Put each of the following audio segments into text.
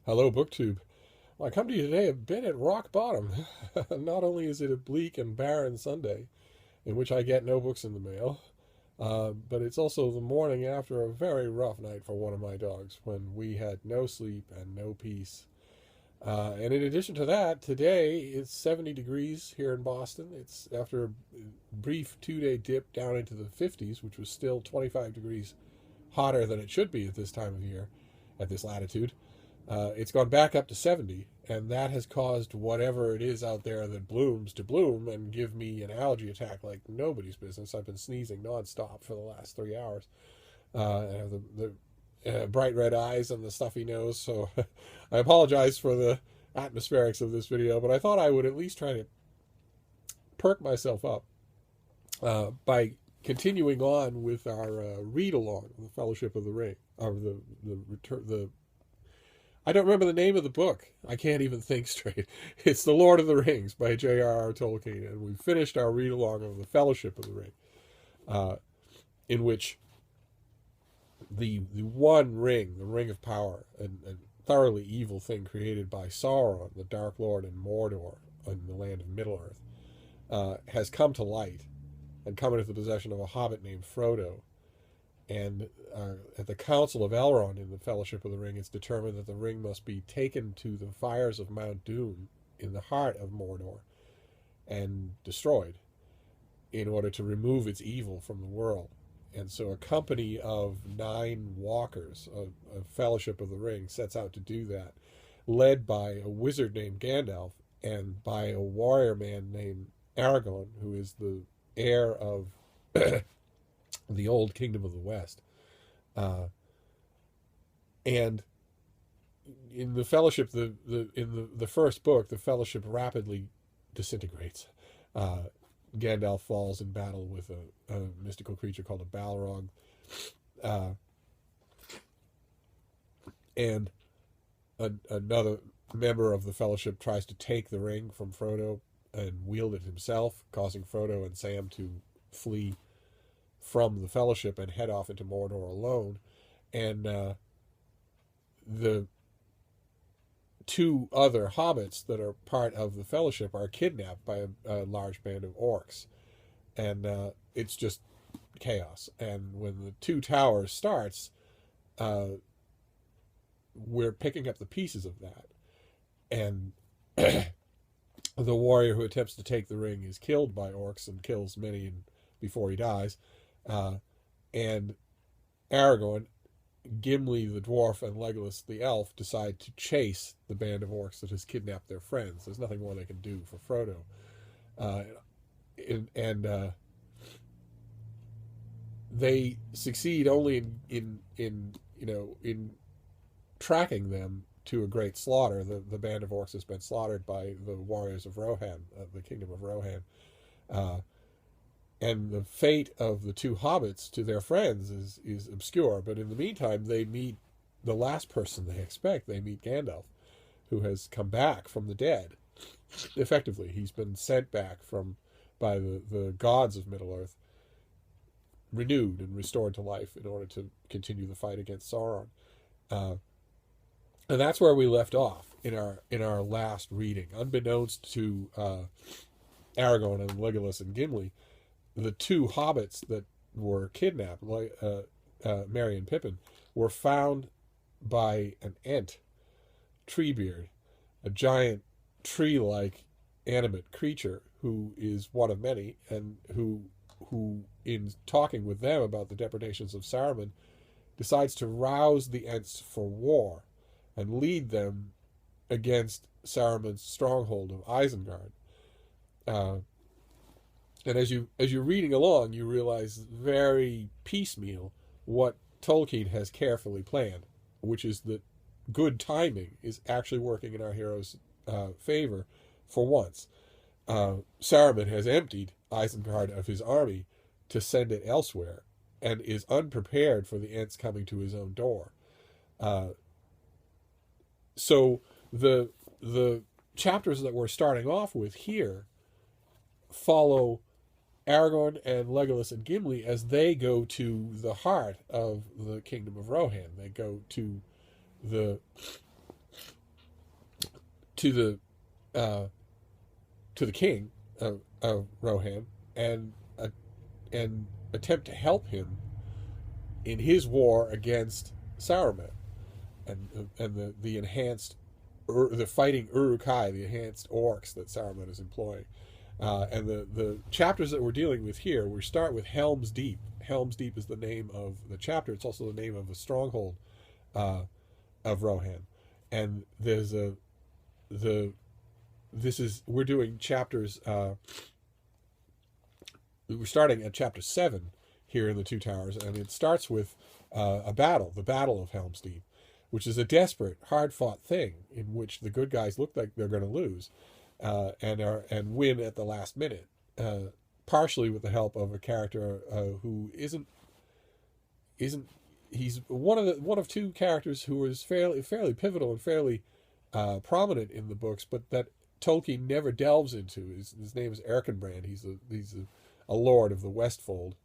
Hello, BookTube. Well, I come to you today a bit at rock bottom. Not only is it a bleak and barren Sunday, in which I get no books in the mail, but it's also the morning after a very rough night for one of my dogs, when we had no sleep and no peace. And in addition to that, today it's 70 degrees here in Boston. It's after a brief 2 day dip down into the 50s, which was still 25 degrees hotter than it should be at this time of year, at this latitude. It's gone back up to 70, and that has caused whatever it is out there that blooms to bloom and give me an allergy attack like nobody's business. I've been sneezing nonstop for the last 3 hours. I have the bright red eyes and the stuffy nose, so I apologize for the atmospherics of this video, but I thought I would at least try to perk myself up by continuing on with our read along, the Fellowship of the Ring, or the I don't remember the name of the book. I can't even think straight. It's The Lord of the Rings by J.R.R. Tolkien, and we finished our read along of the Fellowship of the Ring, in which the one ring, the Ring of Power, a thoroughly evil thing created by Sauron, the Dark Lord in Mordor, in the land of Middle Earth, has come to light and come into the possession of a hobbit named Frodo. And at the Council of Elrond in the Fellowship of the Ring, it's determined that the ring must be taken to the fires of Mount Doom in the heart of Mordor and destroyed in order to remove its evil from the world. And so a company of 9 walkers, a Fellowship of the Ring, sets out to do that, led by a wizard named Gandalf and by a warrior man named Aragorn, who is the heir of the old Kingdom of the West. And in the Fellowship, in the first book, the Fellowship rapidly disintegrates. Gandalf falls in battle with a mystical creature called a Balrog. And another member of the Fellowship tries to take the ring from Frodo and wield it himself, causing Frodo and Sam to flee from the Fellowship and head off into Mordor alone. And the 2 other hobbits that are part of the Fellowship are kidnapped by a large band of orcs. And it's just chaos. And when the 2 Towers starts, we're picking up the pieces of that. And the warrior who attempts to take the ring is killed by orcs and kills many before he dies. And Aragorn, Gimli the dwarf, and Legolas the elf decide to chase the band of orcs that has kidnapped their friends. There's nothing more they can do for Frodo. They succeed only in tracking them to a great slaughter. The band of orcs has been slaughtered by the warriors of Rohan, the kingdom of Rohan. And the fate of the 2 hobbits to their friends is obscure. But in the meantime, they meet the last person they expect. They meet Gandalf, who has come back from the dead. Effectively, he's been sent back by the gods of Middle-earth, renewed and restored to life in order to continue the fight against Sauron. And that's where we left off in our last reading. Unbeknownst to Aragorn and Legolas and Gimli, the 2 hobbits that were kidnapped, Merry and Pippin, were found by an Ent, Treebeard, a giant tree-like animate creature who is one of many, and who in talking with them about the depredations of Saruman, decides to rouse the Ents for war and lead them against Saruman's stronghold of Isengard. And as you're reading along, you realize very piecemeal what Tolkien has carefully planned, which is that good timing is actually working in our hero's favor for once. Saruman has emptied Isengard of his army to send it elsewhere, and is unprepared for the Ents coming to his own door. So the chapters that we're starting off with here follow Aragorn and Legolas and Gimli as they go to the heart of the kingdom of Rohan. They go to the to the king of Rohan, and and attempt to help him in his war against Saruman, and the enhanced the fighting Uruk-hai, the enhanced orcs that Saruman is employing. And the chapters that we're dealing with here, we start with Helm's Deep. Helm's Deep is the name of the chapter. It's also the name of a stronghold of Rohan. And there's we're doing chapters. We're starting at chapter 7 here in the Two Towers, and it starts with a battle, the Battle of Helm's Deep, which is a desperate, hard-fought thing in which the good guys look like they're going to lose, and win at the last minute, partially with the help of a character who isn't. He's one of two characters who is fairly pivotal and fairly prominent in the books, but that Tolkien never delves into. His name is Erkenbrand. He's a lord of the Westfold,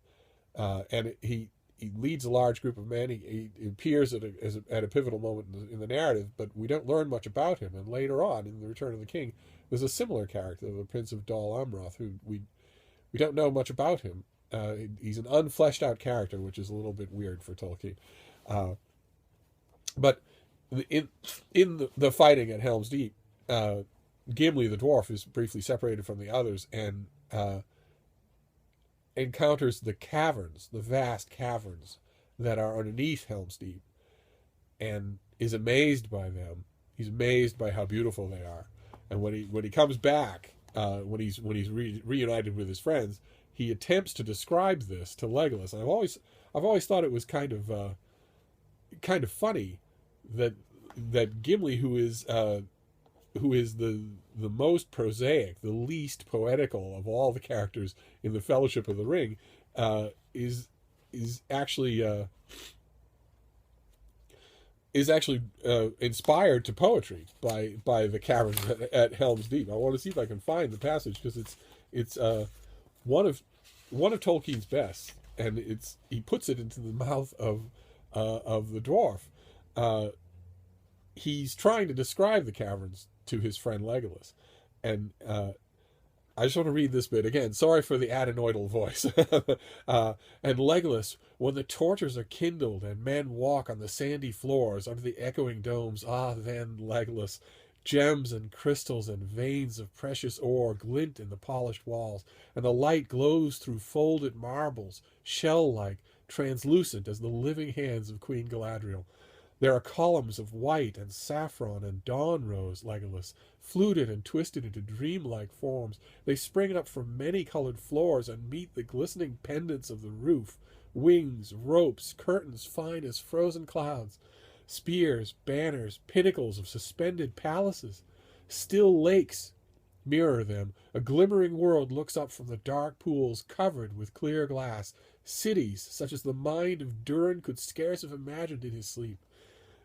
and he leads a large group of men. He appears at a pivotal moment in the narrative, but we don't learn much about him. And later on, in The Return of the King, there's a similar character, the Prince of Dol Amroth, who we don't know much about him. He's an unfleshed out character, which is a little bit weird for Tolkien. But in the fighting at Helm's Deep, Gimli the dwarf is briefly separated from the others and encounters the caverns, the vast caverns that are underneath Helm's Deep, and is amazed by them. He's amazed by how beautiful they are. And when he comes back, when he's reunited with his friends, he attempts to describe this to Legolas. And I've always thought it was kind of funny that Gimli, who is the most prosaic, the least poetical of all the characters in the Fellowship of the Ring, is actually inspired to poetry by the caverns at Helm's Deep. I want to see if I can find the passage, because it's one of Tolkien's best, and he puts it into the mouth of the dwarf. He's trying to describe the caverns to his friend Legolas, and I just want to read this bit again. Sorry for the adenoidal voice. And Legolas, when the torches are kindled and men walk on the sandy floors under the echoing domes, then, Legolas, gems and crystals and veins of precious ore glint in the polished walls, and the light glows through folded marbles, shell-like, translucent as the living hands of Queen Galadriel. There are columns of white and saffron and dawn rose, Legolas, fluted and twisted into dreamlike forms. They spring up from many-colored floors and meet the glistening pendants of the roof, wings, ropes, curtains fine as frozen clouds, spears, banners, pinnacles of suspended palaces. Still lakes mirror them. A glimmering world looks up from the dark pools covered with clear glass. Cities, such as the mind of Durin could scarce have imagined in his sleep,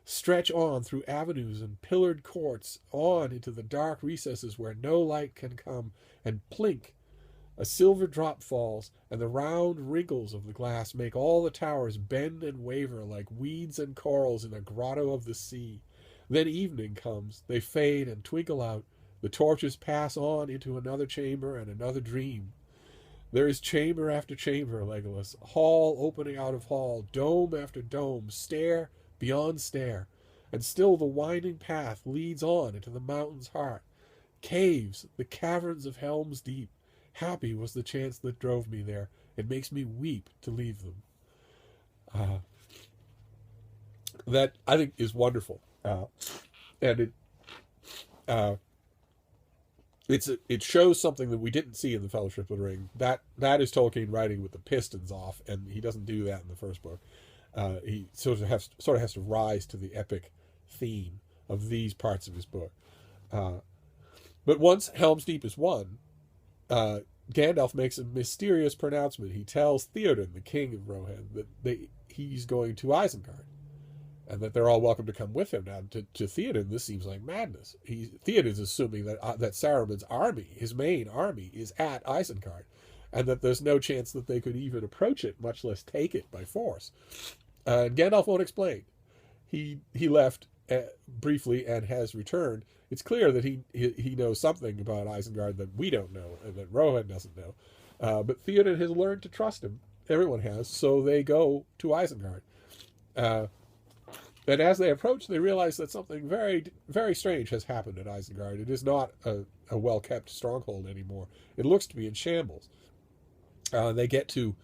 stretch on through avenues and pillared courts, on into the dark recesses where no light can come, and plink, a silver drop falls, and the round wrinkles of the glass make all the towers bend and waver like weeds and corals in a grotto of the sea. Then evening comes, they fade and twinkle out, the torches pass on into another chamber and another dream. There is chamber after chamber, Legolas, hall opening out of hall, dome after dome, stair beyond stair, and still the winding path leads on into the mountain's heart. Caves, the caverns of Helm's Deep. Happy was the chance that drove me there. It makes me weep to leave them. That, I think, is wonderful. And it shows something that we didn't see in the Fellowship of the Ring. That is Tolkien writing with the pistons off, and he doesn't do that in the first book. He sort of has to rise to the epic theme of these parts of his book. But once Helm's Deep is won, Gandalf makes a mysterious pronouncement. He tells Theoden, the king of Rohan, that he's going to Isengard, and that they're all welcome to come with him. Now, to Theoden, this seems like madness. Theoden's assuming that Saruman's army, his main army, is at Isengard, and that there's no chance that they could even approach it, much less take it by force. And Gandalf won't explain. He left briefly and has returned, it's clear that he knows something about Isengard that we don't know and that Rohan doesn't know. But Theoden has learned to trust him. Everyone has, so they go to Isengard. And as they approach, they realize that something very, very strange has happened at Isengard. It is not a well-kept stronghold anymore. It looks to be in shambles. They get to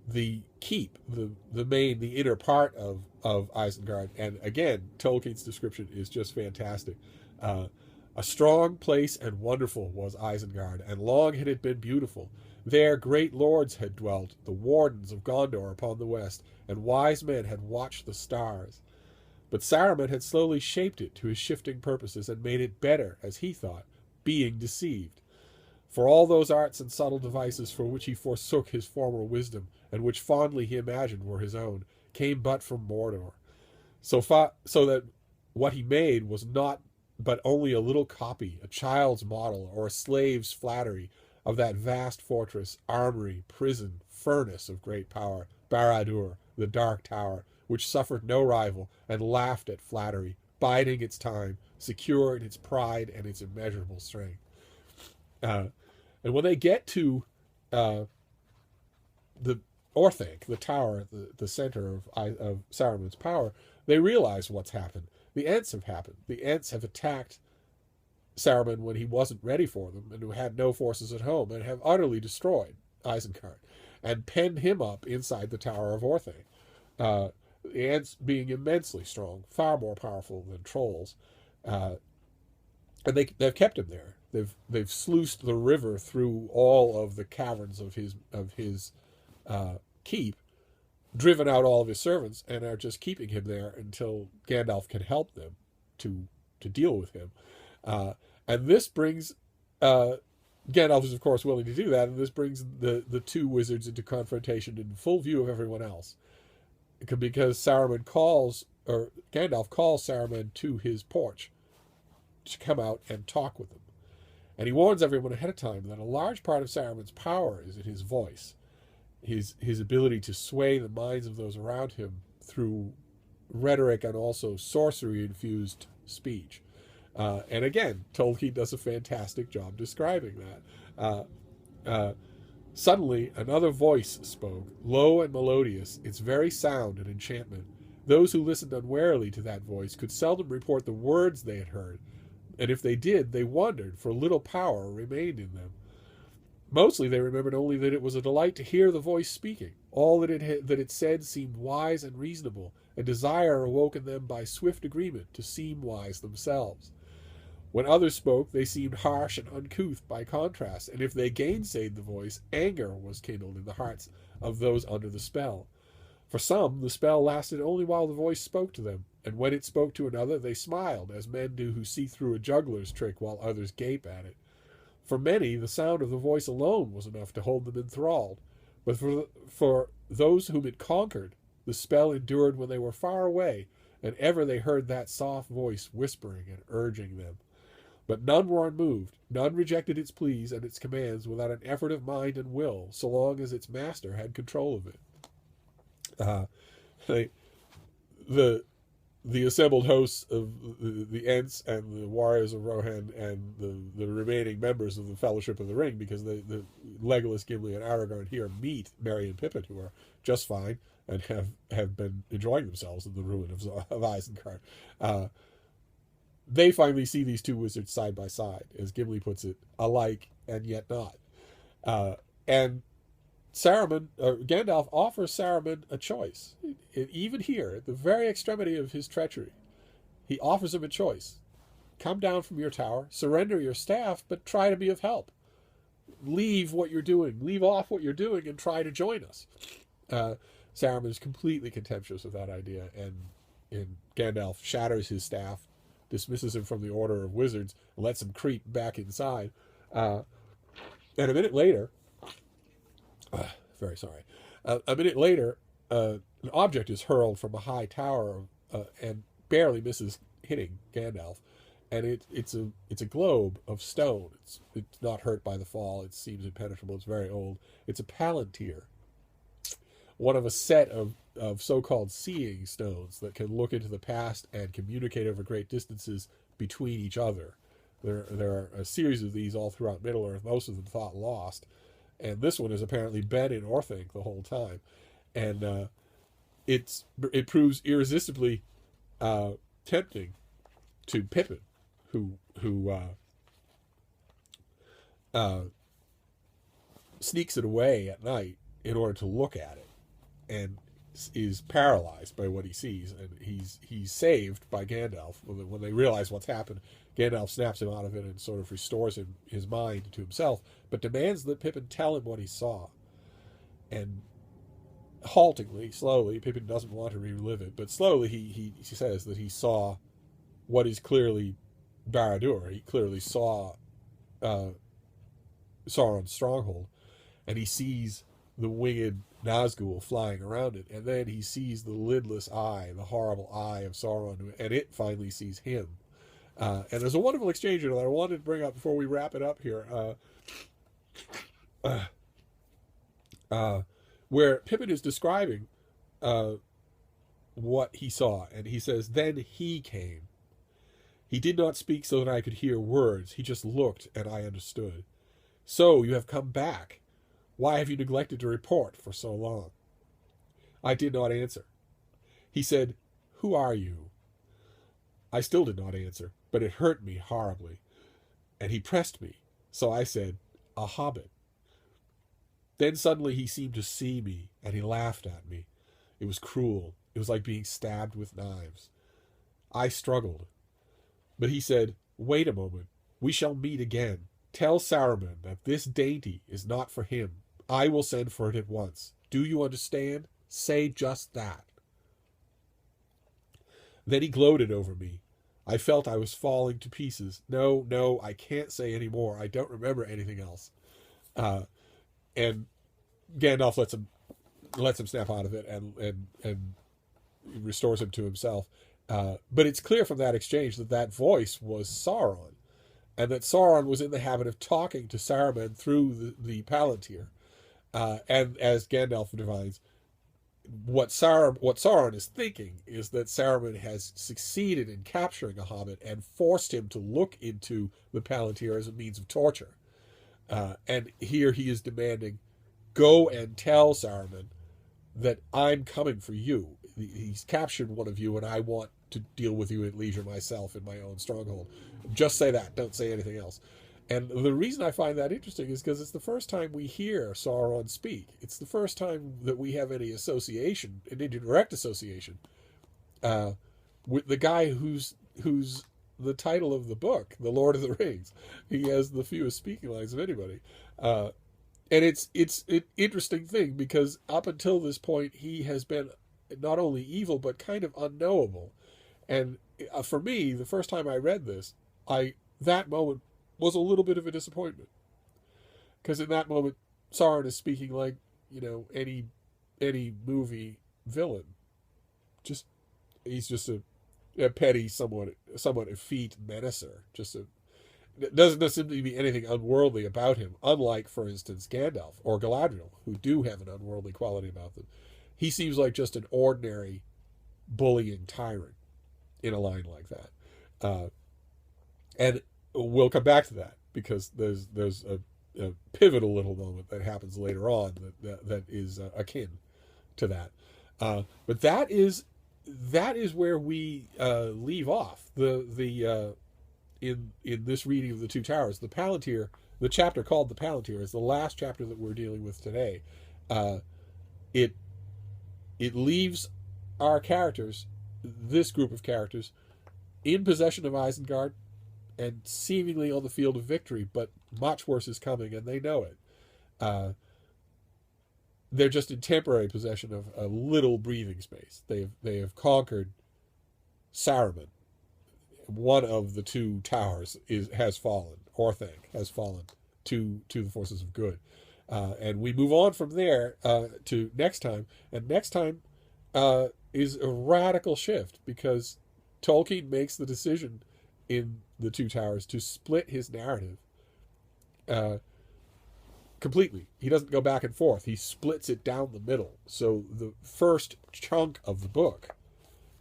the keep, the inner part of Isengard, and again, Tolkien's description is just fantastic. A strong place and wonderful was Isengard, and long had it been beautiful. There great lords had dwelt, the wardens of Gondor upon the west, and wise men had watched the stars. But Saruman had slowly shaped it to his shifting purposes and made it better, as he thought, being deceived. For all those arts and subtle devices for which he forsook his former wisdom, and which fondly he imagined were his own, came but from Mordor. So that what he made was not but only a little copy, a child's model, or a slave's flattery of that vast fortress, armory, prison, furnace of great power, Barad-dûr, the Dark Tower, which suffered no rival, and laughed at flattery, biding its time, secure in its pride and its immeasurable strength. And when they get to the Orthanc, the tower, the center of Saruman's power, they realize what's happened. The Ents have happened. The Ents have attacked Saruman when he wasn't ready for them and who had no forces at home, and have utterly destroyed Isengard and penned him up inside the Tower of Orthanc. The Ents being immensely strong, far more powerful than trolls, and they've kept him there. They've sluiced the river through all of the caverns of his keep, driven out all of his servants, and are just keeping him there until Gandalf can help them to deal with him. And this brings Gandalf is of course willing to do that, and this brings the two wizards into confrontation in full view of everyone else, because Gandalf calls Saruman to his porch to come out and talk with them. And he warns everyone ahead of time that a large part of Saruman's power is in his voice, his ability to sway the minds of those around him through rhetoric and also sorcery-infused speech. And again, Tolkien does a fantastic job describing that. Suddenly, another voice spoke, low and melodious, its very sound an enchantment. Those who listened unwarily to that voice could seldom report the words they had heard, and if they did, they wondered, for little power remained in them. Mostly they remembered only that it was a delight to hear the voice speaking. All that it said seemed wise and reasonable, and desire awoke in them by swift agreement to seem wise themselves. When others spoke, they seemed harsh and uncouth by contrast, and if they gainsayed the voice, anger was kindled in the hearts of those under the spell. For some, the spell lasted only while the voice spoke to them, and when it spoke to another, they smiled, as men do who see through a juggler's trick while others gape at it. For many, the sound of the voice alone was enough to hold them enthralled, but for those whom it conquered, the spell endured when they were far away, and ever they heard that soft voice whispering and urging them. But none were unmoved, none rejected its pleas and its commands without an effort of mind and will, so long as its master had control of it. The assembled hosts of the Ents and the warriors of Rohan and the remaining members of the Fellowship of the Ring, because the Legolas, Gimli, and Aragorn here meet Merry and Pippin, who are just fine and have been enjoying themselves in the ruin of Isengard. They finally see these two wizards side by side, as Gimli puts it, alike and yet not. And Gandalf offers Saruman a choice. Even here, at the very extremity of his treachery, he offers him a choice. Come down from your tower, surrender your staff, but try to be of help. Leave what you're doing, leave off what you're doing, and try to join us. Saruman is completely contemptuous of that idea, and Gandalf shatters his staff, dismisses him from the Order of Wizards, and lets him creep back inside. And a minute later, a minute later, an object is hurled from a high tower and barely misses hitting Gandalf. And it's a globe of stone. It's not hurt by the fall. It seems impenetrable. It's very old. It's a palantir. one of a set of so-called seeing stones that can look into the past and communicate over great distances between each other. There are a series of these all throughout Middle Earth, most of them thought lost. And this one has apparently been in Orthanc the whole time. And it proves irresistibly tempting to Pippin, who sneaks it away at night in order to look at it, and is paralyzed by what he sees. And he's saved by Gandalf when they realize what's happened. Gandalf snaps him out of it and sort of restores his mind to himself, but demands that Pippin tell him what he saw. And haltingly, slowly, Pippin doesn't want to relive it, but slowly he says that he saw what is clearly Barad-dûr. He clearly saw Sauron's stronghold, and he sees the winged Nazgul flying around it, and then he sees the lidless eye, the horrible eye of Sauron, and it finally sees him. And there's a wonderful exchange that I wanted to bring up before we wrap it up here, where Pippin is describing what he saw, and he says, "Then he came. He did not speak so that I could hear words. He just looked, and I understood. So you have come back. Why have you neglected to report for so long?" I did not answer. He said, "Who are you?" I still did not answer, but it hurt me horribly. And he pressed me, so I said, "A hobbit." Then suddenly he seemed to see me, and he laughed at me. It was cruel. It was like being stabbed with knives. I struggled. But he said, "Wait a moment. We shall meet again. Tell Saruman that this dainty is not for him. I will send for it at once. Do you understand? Say just that." Then he gloated over me. I felt I was falling to pieces. No, I can't say any more. I don't remember anything else. And Gandalf lets him snap out of it and restores him to himself. But it's clear from that exchange that voice was Sauron, and that Sauron was in the habit of talking to Saruman through the Palantir. And as Gandalf divines, what Sauron is thinking is that Saruman has succeeded in capturing a hobbit and forced him to look into the Palantir as a means of torture. And here he is demanding, "Go and tell Saruman that I'm coming for you. He's captured one of you, and I want to deal with you at leisure myself in my own stronghold. Just say that. Don't say anything else." And the reason I find that interesting is because it's the first time we hear Sauron speak. It's the first time that we have any association, an indirect association, with the guy who's the title of the book, The Lord of the Rings. He has the fewest speaking lines of anybody. And it's an interesting thing, because up until this point, he has been not only evil, but kind of unknowable. And for me, the first time I read this, that moment was a little bit of a disappointment, because in that moment Sauron is speaking like, any movie villain. He's just a petty, somewhat effete menacer. There doesn't seem to be anything unworldly about him, unlike, for instance, Gandalf or Galadriel, who do have an unworldly quality about them. He seems like just an ordinary bullying tyrant in a line like that. And we'll come back to that, because there's a pivotal little moment that happens later on that is akin to that. But that is where we leave off in this reading of the Two Towers. The Palantir, the chapter called the Palantir, is the last chapter that we're dealing with today. It leaves our characters, this group of characters, in possession of Isengard and seemingly on the field of victory, but much worse is coming, and they know it. They're just in temporary possession of a little breathing space. They have conquered Saruman. One of the two towers has fallen. Orthanc has fallen to the forces of good. And we move on from there to next time. And next time is a radical shift, because Tolkien makes the decision in the Two Towers to split his narrative completely. He doesn't go back and forth. He splits it down the middle. So the first chunk of the book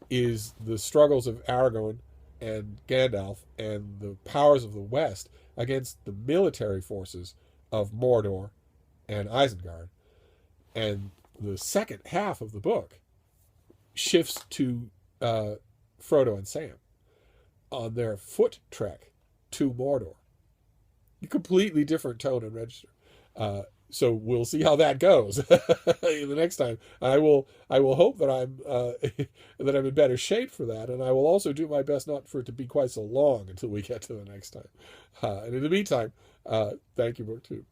is the struggles of Aragorn and Gandalf and the powers of the West against the military forces of Mordor and Isengard. And the second half of the book shifts to Frodo and Sam on their foot trek to Mordor. A completely different tone and register. So we'll see how that goes the next time. I will hope that I'm that I'm in better shape for that, and I will also do my best not for it to be quite so long until we get to the next time. And in the meantime, thank you, BookTube.